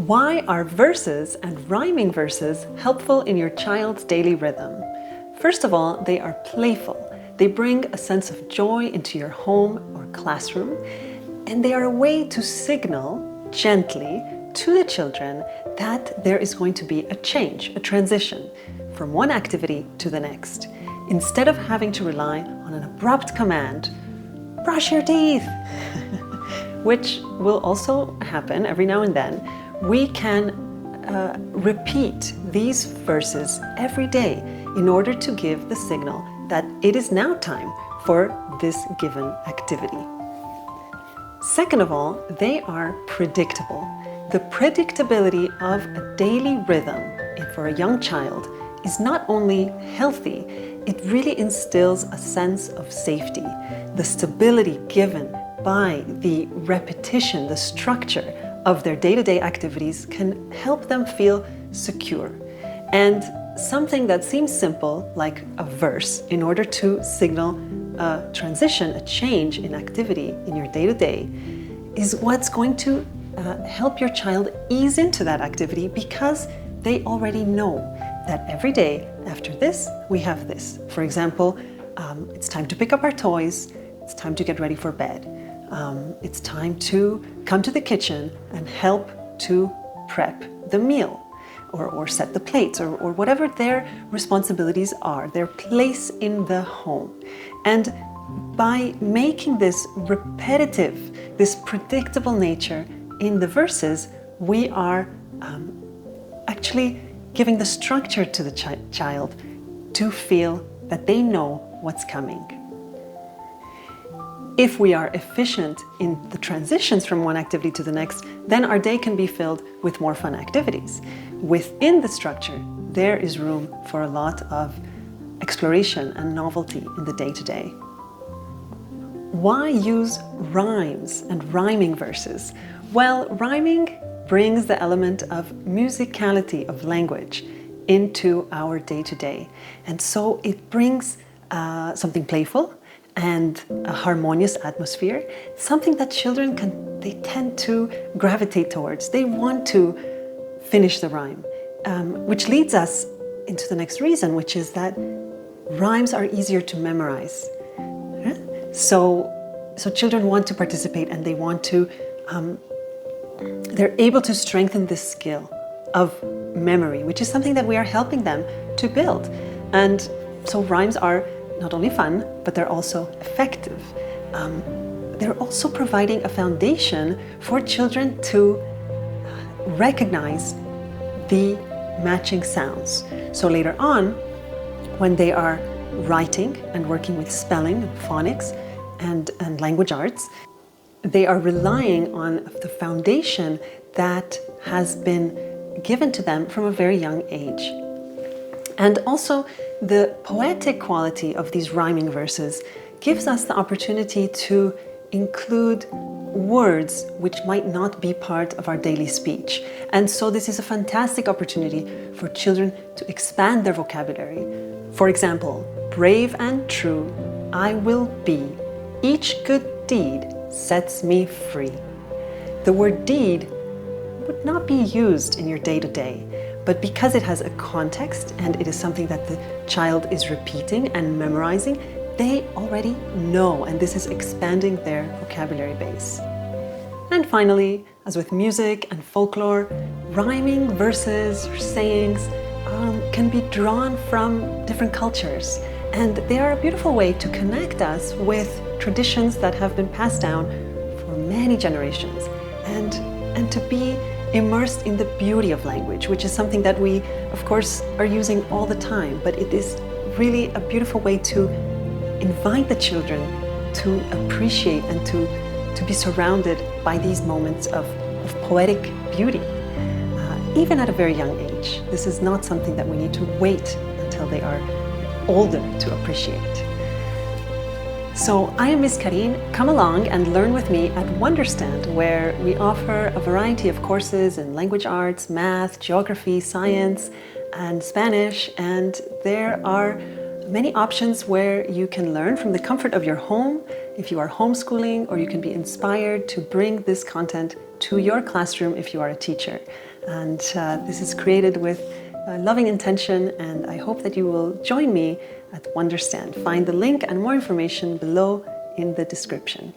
Why are verses and rhyming verses helpful in your child's daily rhythm? First of all, they are playful. They bring a sense of joy into your home or classroom, and they are a way to signal gently to the children that there is going to be a change, a transition from one activity to the next. Instead of having to rely on an abrupt command, brush your teeth, which will also happen every now and then, we can repeat these verses every day in order to give the signal that it is now time for this given activity. Second of all, they are predictable. The predictability of a daily rhythm for a young child is not only healthy, it really instills a sense of safety. The stability given by the repetition, the structure of their day-to-day activities can help them feel secure. And something that seems simple, like a verse, in order to signal a transition, a change in activity in your day-to-day, is what's going to help your child ease into that activity, because they already know that every day after this, we have this. For example, it's time to pick up our toys, it's time to get ready for bed. It's time to come to the kitchen and help to prep the meal or set the plates or whatever their responsibilities are, their place in the home. And by making this repetitive, this predictable nature in the verses, we are actually giving the structure to the child to feel that they know what's coming. If we are efficient in the transitions from one activity to the next, then our day can be filled with more fun activities. Within the structure, there is room for a lot of exploration and novelty in the day-to-day. Why use rhymes and rhyming verses? Well, rhyming brings the element of musicality of language into our day-to-day. And so it brings something playful and a harmonious atmosphere, something that children they tend to gravitate towards. They want to finish the rhyme, which leads us into the next reason, which is that rhymes are easier to memorize. So children want to participate, and they want to, they're able to strengthen this skill of memory, which is something that we are helping them to build. And so rhymes are not only fun, but they're also effective. They're also providing a foundation for children to recognize the matching sounds. So later on, when they are writing and working with spelling, phonics, and language arts, they are relying on the foundation that has been given to them from a very young age. And also, the poetic quality of these rhyming verses gives us the opportunity to include words which might not be part of our daily speech. And so this is a fantastic opportunity for children to expand their vocabulary. For example, brave and true I will be. Each good deed sets me free. The word deed would not be used in your day-to-day, but because it has a context and it is something that the child is repeating and memorizing, they already know, and this is expanding their vocabulary base. And finally, as with music and folklore, rhyming verses or sayings can be drawn from different cultures, and they are a beautiful way to connect us with traditions that have been passed down for many generations, and to be immersed in the beauty of language, which is something that we, of course, are using all the time, but it is really a beautiful way to invite the children to appreciate and to be surrounded by these moments of poetic beauty, even at a very young age. This is not something that we need to wait until they are older to appreciate. So I am Miss Karine. Come along and learn with me at Wonderstand, where we offer a variety of courses in language arts, math, geography, science, and Spanish. And there are many options where you can learn from the comfort of your home if you are homeschooling, or you can be inspired to bring this content to your classroom if you are a teacher. And this is created with loving intention, and I hope that you will join me at Wonderstand. Find the link and more information below in the description.